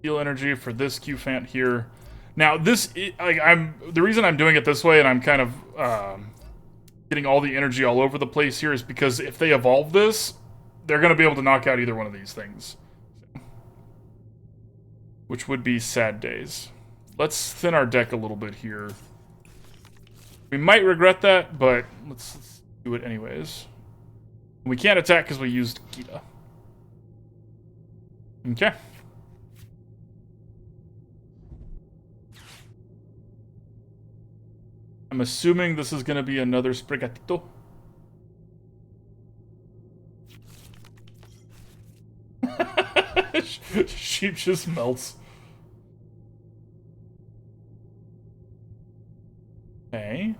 heal energy for this Cufant here. Now, the reason I'm doing it this way, and I'm kind of getting all the energy all over the place here, is because if they evolve this, they're gonna be able to knock out either one of these things, which would be sad days. Let's thin our deck a little bit here. We might regret that, but let's do it anyways. We can't attack because we used Geeta. Okay. I'm assuming this is going to be another Sprigatito. Sheep just melts. Okay.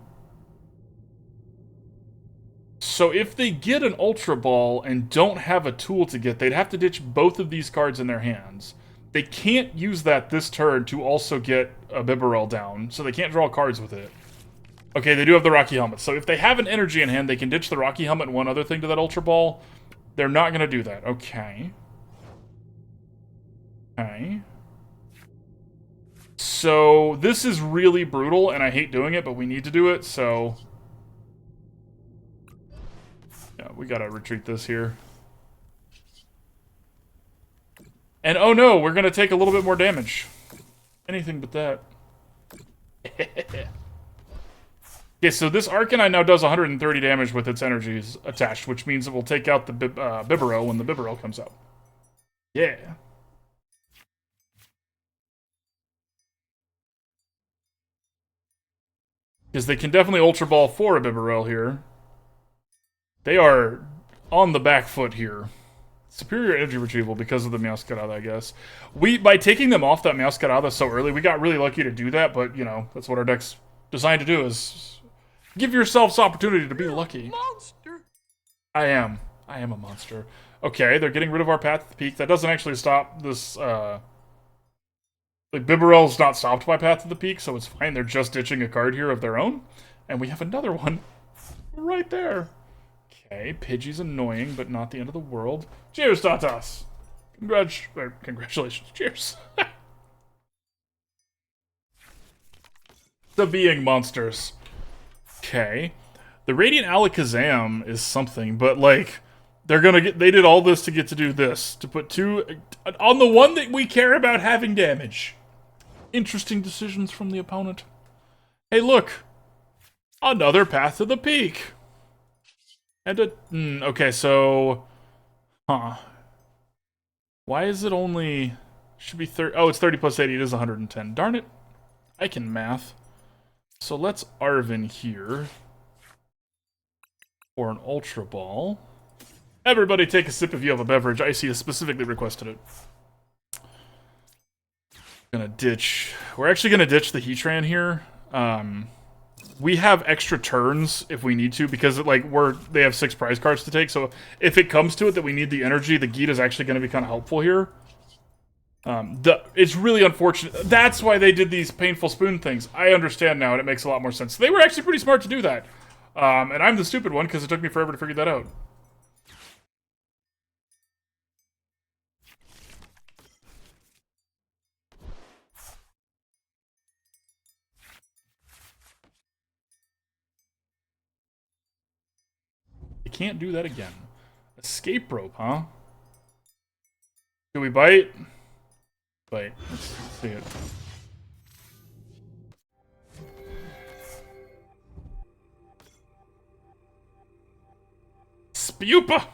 So if they get an Ultra Ball and don't have a tool to get, they'd have to ditch both of these cards in their hands. They can't use that this turn to also get a Bibarel down, so they can't draw cards with it. Okay, they do have the Rocky Helmet. So if they have an energy in hand, they can ditch the Rocky Helmet and one other thing to that Ultra Ball. They're not going to do that. Okay. Okay. So this is really brutal, and I hate doing it, but we need to do it, so... Yeah, we gotta retreat this here. And oh no, we're gonna take a little bit more damage. Anything but that. Okay, so this Arcanine now does 130 damage with its energies attached, which means it will take out the Bibarel when the Bibarel comes out. Yeah. Because they can definitely Ultra Ball for a Bibarel here. They are on the back foot here. Superior energy retrieval because of the Meowscarada, I guess. By taking them off that Meowscarada so early, we got really lucky to do that, but, you know, that's what our deck's designed to do, is give yourselves opportunity to be lucky. Monster. I am a monster. Okay, they're getting rid of our Path to the Peak. That doesn't actually stop this, like, Bibarel's not stopped by Path to the Peak, so it's fine. They're just ditching a card here of their own. And we have another one right there. Okay, Pidgey's annoying, but not the end of the world. Cheers, Tatas! Congratulations. Cheers. The being monsters. Okay. The Radiant Alakazam is something, but, like, they did all this to get to do this. To put two on the one that we care about having damage. Interesting decisions from the opponent. Hey, look! Another Path to the Peak! And okay, so... Huh. Why is it only... Should be 30... Oh, it's 30 plus 80. It is 110. Darn it. I can math. So let's Arven here. Or an Ultra Ball. Everybody take a sip if you have a beverage. Icy has specifically requested it. Gonna ditch... We're actually gonna ditch the Heatran here. We have extra turns if we need to, because they have 6 prize cards to take, so if it comes to it that we need the energy, the Geeta is actually going to be kind of helpful here. It's really unfortunate. That's why they did these painful spoon things. I understand now, and it makes a lot more sense. They were actually pretty smart to do that. And I'm the stupid one, because it took me forever to figure that out. Can't do that again. Escape rope, huh? Do we bite? Bite. Let's see it. Spupa!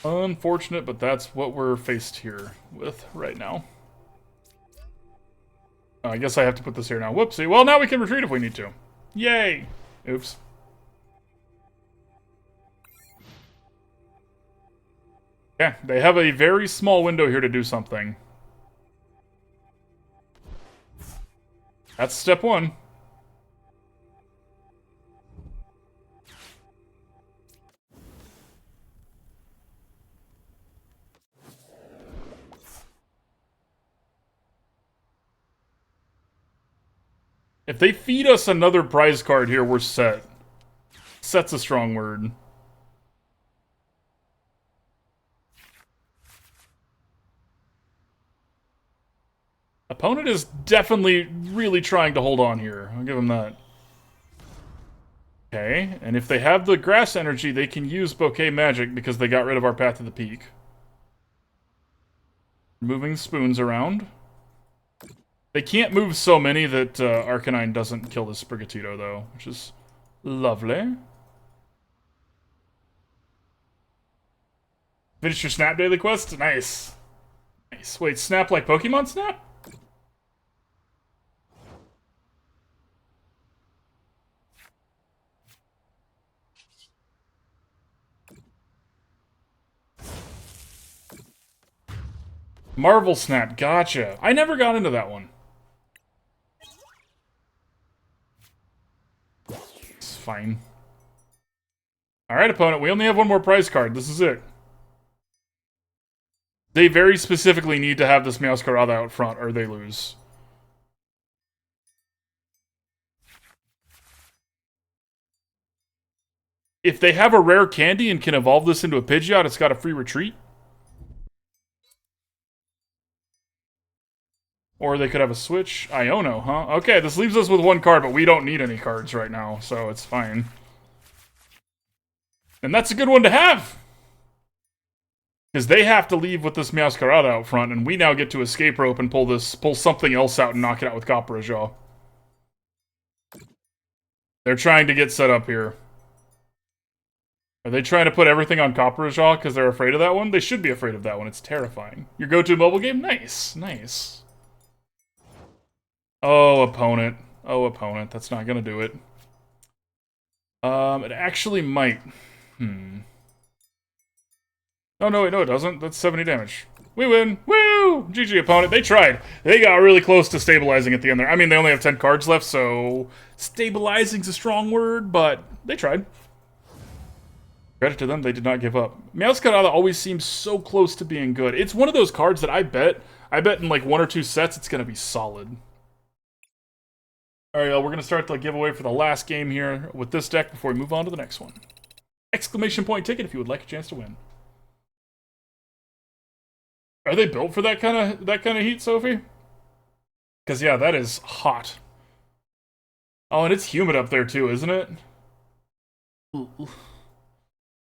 Unfortunate, but that's what we're faced here with right now. I guess I have to put this here now. Whoopsie. Well, now we can retreat if we need to. Yay! Oops. Yeah, they have a very small window here to do something. That's step 1. If they feed us another prize card here, we're set. Set's a strong word. Opponent is definitely really trying to hold on here. I'll give them that. Okay, and if they have the grass energy, they can use Bouquet Magic because they got rid of our Path to the Peak. Moving spoons around. They can't move so many that Arcanine doesn't kill this Sprigatito, though, which is lovely. Finish your Snap daily quest? Nice. Nice. Wait, Snap like Pokemon Snap? Marvel Snap, gotcha. I never got into that one. It's fine. Alright, opponent, we only have one more prize card. This is it. They very specifically need to have this Meowscarada out front, or they lose. If they have a rare candy and can evolve this into a Pidgeot, it's got a free retreat. Or they could have a switch. Iono, huh? Okay, this leaves us with one card, but we don't need any cards right now, so it's fine. And that's a good one to have! Because they have to leave with this Meowscarada out front, and we now get to escape rope and pull something else out and knock it out with Copperajah. They're trying to get set up here. Are they trying to put everything on Copperajah because they're afraid of that one? They should be afraid of that one. It's terrifying. Your go-to mobile game? Nice. Nice. Oh, opponent. Oh, opponent. That's not gonna do it. It actually might. Oh, no, wait, no, it doesn't. That's 70 damage. We win! Woo! GG, opponent. They tried. They got really close to stabilizing at the end there. I mean, they only have 10 cards left, so stabilizing's a strong word, but they tried. Credit to them, they did not give up. Meowscarada always seems so close to being good. It's one of those cards that I bet in like 1 or 2 sets it's going to be solid. Alright, y'all, we're going to start the giveaway for the last game here with this deck before we move on to the next one. Exclamation point ticket if you would like a chance to win. Are they built for that kind of heat, Sophie? Because yeah, that is hot. Oh, and it's humid up there too, isn't it?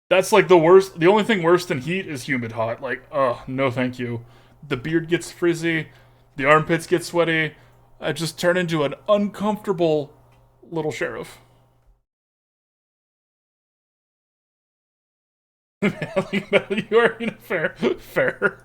That's like the worst. The only thing worse than heat is humid hot. Like, oh, no thank you. The beard gets frizzy, the armpits get sweaty. I just turn into an uncomfortable little sheriff. You are, you know, fair. Fair.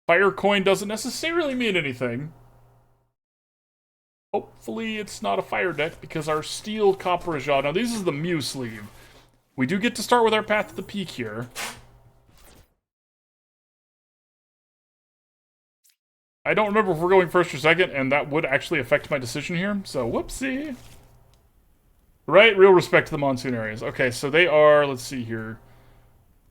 Fire coin doesn't necessarily mean anything. Hopefully it's not a fire deck because our steel Copperajah. Now this is the Mew sleeve. We do get to start with our path to the peak here. I don't remember if we're going first or second, and that would actually affect my decision here. So whoopsie. Right, real respect to the monsoon areas. Okay, so they are, let's see here.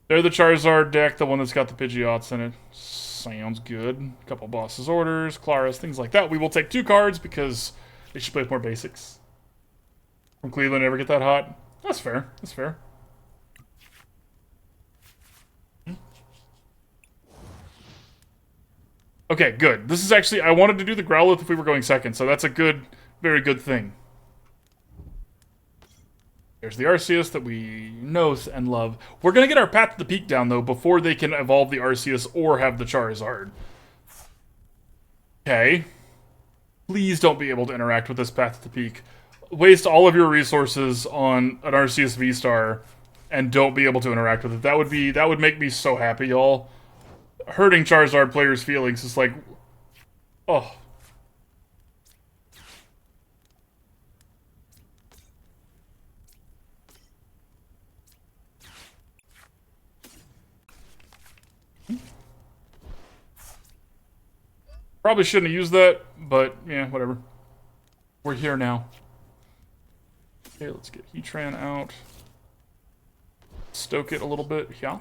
They're the Charizard deck, the one that's got the Pidgeots in it. Sounds good. A couple bosses orders, Claras, things like that. We will take 2 cards because they should play with more basics. From Cleveland, never get that hot. That's fair. That's fair. Okay, good. This is actually, I wanted to do the Growlithe if we were going second, so that's a good, very good thing. There's the Arceus that we know and love. We're going to get our Path to the Peak down, though, before they can evolve the Arceus or have the Charizard. Okay. Please don't be able to interact with this Path to the Peak. Waste all of your resources on an Arceus V-Star and don't be able to interact with it. That would make me so happy, y'all. Hurting Charizard players' feelings is like... Oh. Probably shouldn't have used that, but yeah, whatever. We're here now. Okay, let's get Heatran out. Stoke it a little bit, yeah.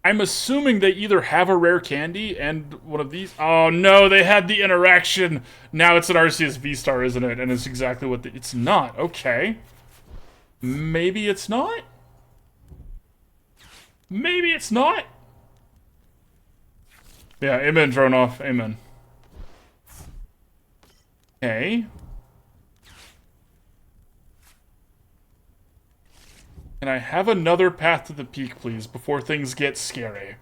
I'm assuming they either have a rare candy and one of these. Oh no, they had the interaction. Now it's an Arceus V-Star, isn't it? And it's exactly what it's not. Okay. Maybe it's not? Maybe it's not? Yeah, amen, drone off. Amen. Okay. Can I have another Path to the Peak, please, before things get scary?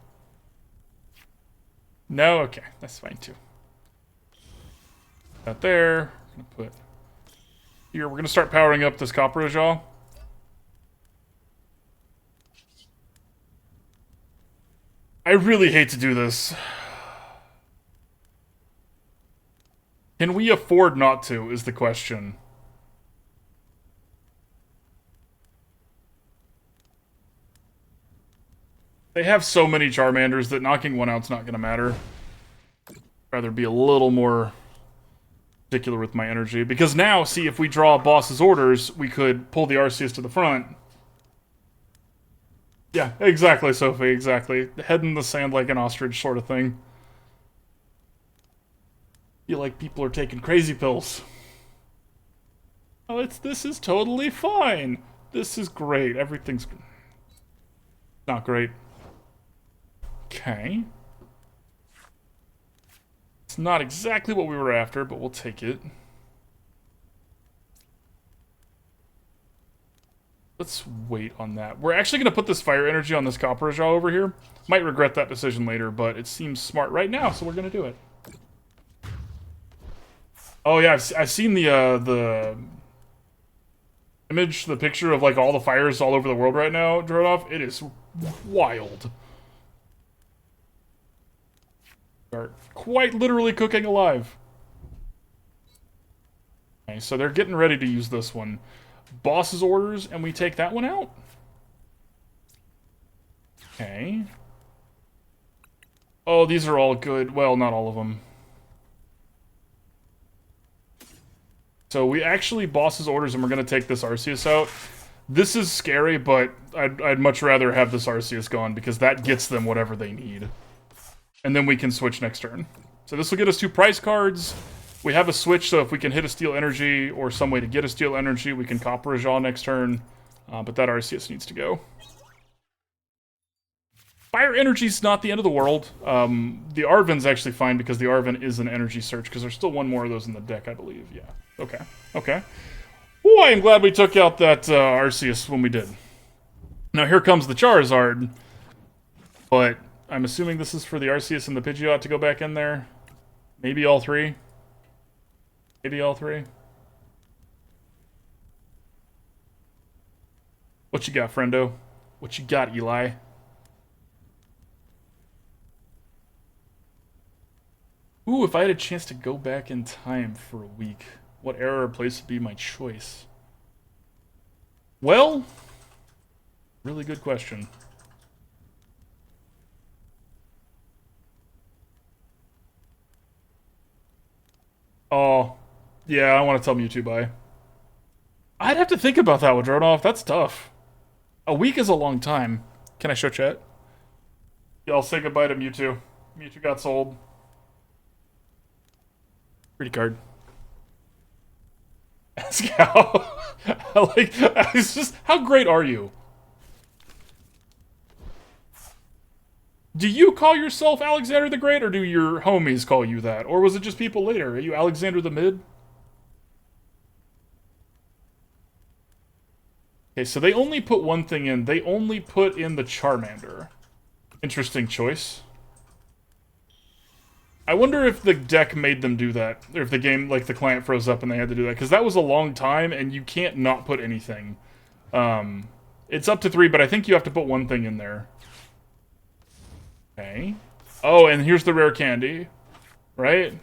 No? Okay, that's fine, too. That there. I'm gonna put... Here, we're gonna start powering up this Copperajah. I really hate to do this. Can we afford not to, is the question. They have so many Charmanders that knocking one out's not going to matter. I'd rather be a little more particular with my energy. Because now, see, if we draw boss's orders, we could pull the Arceus to the front. Yeah, exactly, Sophie, exactly. Head in the sand like an ostrich sort of thing. Feel like people are taking crazy pills. Oh, this is totally fine. This is great. Everything's not great. Okay. It's not exactly what we were after, but we'll take it. Let's wait on that. We're actually going to put this fire energy on this Copperajah over here. Might regret that decision later, but it seems smart right now, so we're going to do it. Oh yeah, I've seen the image, the picture of like all the fires all over the world right now, Drodov. It is wild. Are quite literally cooking alive. Okay, so they're getting ready to use this one. Boss's orders, and we take that one out. Okay. Oh, these are all good. Well, not all of them. So we actually boss's orders, and we're going to take this Arceus out. This is scary, but I'd much rather have this Arceus gone, because that gets them whatever they need. And then we can switch next turn. So this will get us 2 prize cards. We have a switch, so if we can hit a Steel Energy, or some way to get a Steel Energy, we can Copperajah next turn. But that Arceus needs to go. Fire Energy's not the end of the world. The Arven's actually fine, because the Arven is an Energy Search, because there's still one more of those in the deck, I believe. Yeah. Okay. Okay. Ooh, I am glad we took out that Arceus when we did. Now here comes the Charizard. But I'm assuming this is for the Arceus and the Pidgeot to go back in there. Maybe all 3. Maybe all 3. What you got, friendo? What you got, Eli? Ooh, if I had a chance to go back in time for a week, what era or place would be my choice? Well, really good question. Oh, yeah, I want to tell Mewtwo bye. I'd have to think about that one, Dronov. That's tough. A week is a long time. Can I show chat? Yeah, I'll say goodbye to Mewtwo. Mewtwo got sold. Pretty card. Ask how. It's just, how great are you? Do you call yourself Alexander the Great, or do your homies call you that? Or was it just people later? Are you Alexander the Mid? Okay, so they only put one thing in. They only put in the Charmander. Interesting choice. I wonder if the deck made them do that. Or if the game, like the client froze up and they had to do that. Because that was a long time, and you can't not put anything. It's up to 3, but I think you have to put one thing in there. Okay. Oh, and here's the rare candy. Right?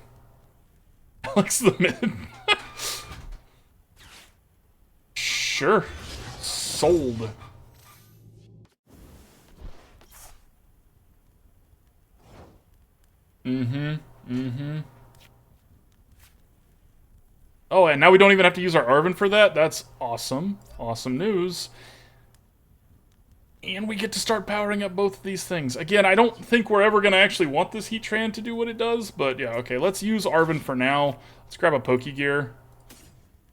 Alex the Mid. Sure. Sold. Oh, and now we don't even have to use our Arven for that? That's awesome. Awesome news. And we get to start powering up both of these things. Again, I don't think we're ever going to actually want this Heatran to do what it does, but yeah, okay, let's use Arven for now. Let's grab a Pokégear,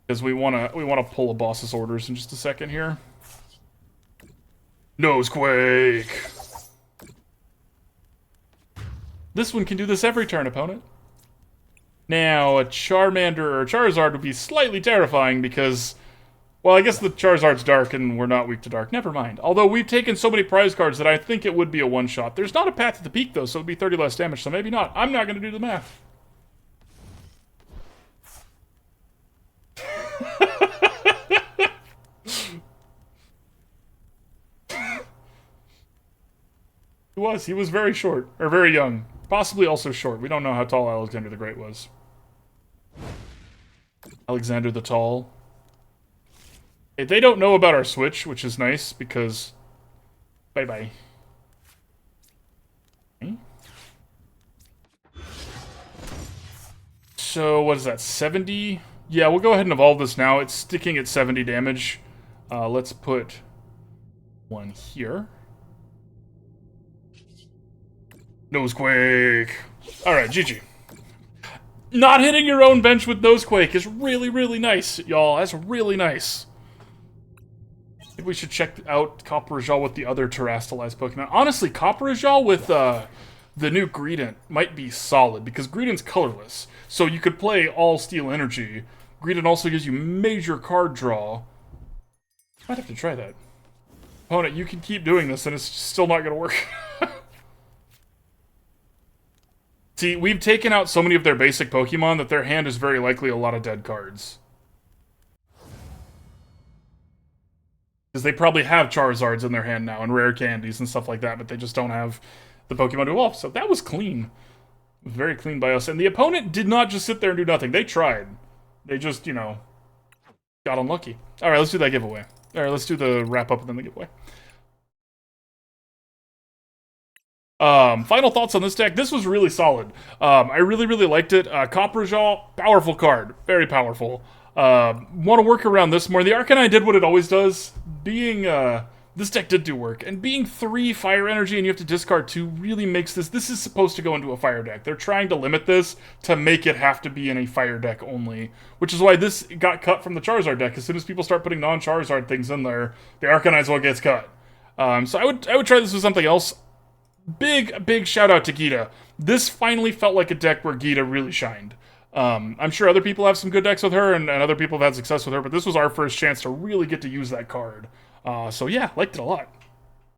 because we want to pull a boss's orders in just a second here. Nosequake! This one can do this every turn, opponent. Now, a Charmander or a Charizard would be slightly terrifying because, well, I guess the Charizard's dark and we're not weak to dark. Never mind. Although we've taken so many prize cards that I think it would be a one-shot. There's not a path to the peak, though, so it would be 30 less damage, so maybe not. I'm not going to do the math. He was very short, or very young. Possibly also short. We don't know how tall Alexander the Great was. Alexander the Tall. Hey, they don't know about our Switch, which is nice, because... Bye-bye. Okay. So, what is that, 70? Yeah, we'll go ahead and evolve this now. It's sticking at 70 damage. Let's put one here. Nosequake! Alright, GG. Not hitting your own bench with Nosequake is really, really nice, y'all. That's really nice. I think we should check out Copperajah with the other terrestrialized Pokemon. Honestly, Copperajah with the new Greedent might be solid, because Greedent's colorless. So you could play all Steel Energy. Greedent also gives you major card draw. Might have to try that. Opponent, you can keep doing this and it's still not going to work. See, we've taken out so many of their basic Pokemon that their hand is very likely a lot of dead cards. Because they probably have Charizards in their hand now, and rare candies and stuff like that, but they just don't have the Pokemon to evolve. So that was clean. It was very clean by us. And the opponent did not just sit there and do nothing. They tried. They just, you know, got unlucky. Alright, let's do that giveaway. Alright, let's do the wrap-up and then the giveaway. Final thoughts on this deck. This was really solid. I really liked it. Copperajah, powerful card. Very powerful. Want to work around this more. The Arcanine did what it always does. This deck did do work. And being 3 fire energy and you have to discard 2 really makes this... This is supposed to go into a fire deck. They're trying to limit this to make it have to be in a fire deck only. Which is why this got cut from the Charizard deck. As soon as people start putting non-Charizard things in there, the Arcanine's what gets cut. So I would try this with something else. Big shout out to Geeta. This finally felt like a deck where Geeta really shined. I'm sure other people have some good decks with her, and other people have had success with her, but this was our first chance to really get to use that card. So yeah, liked it a lot.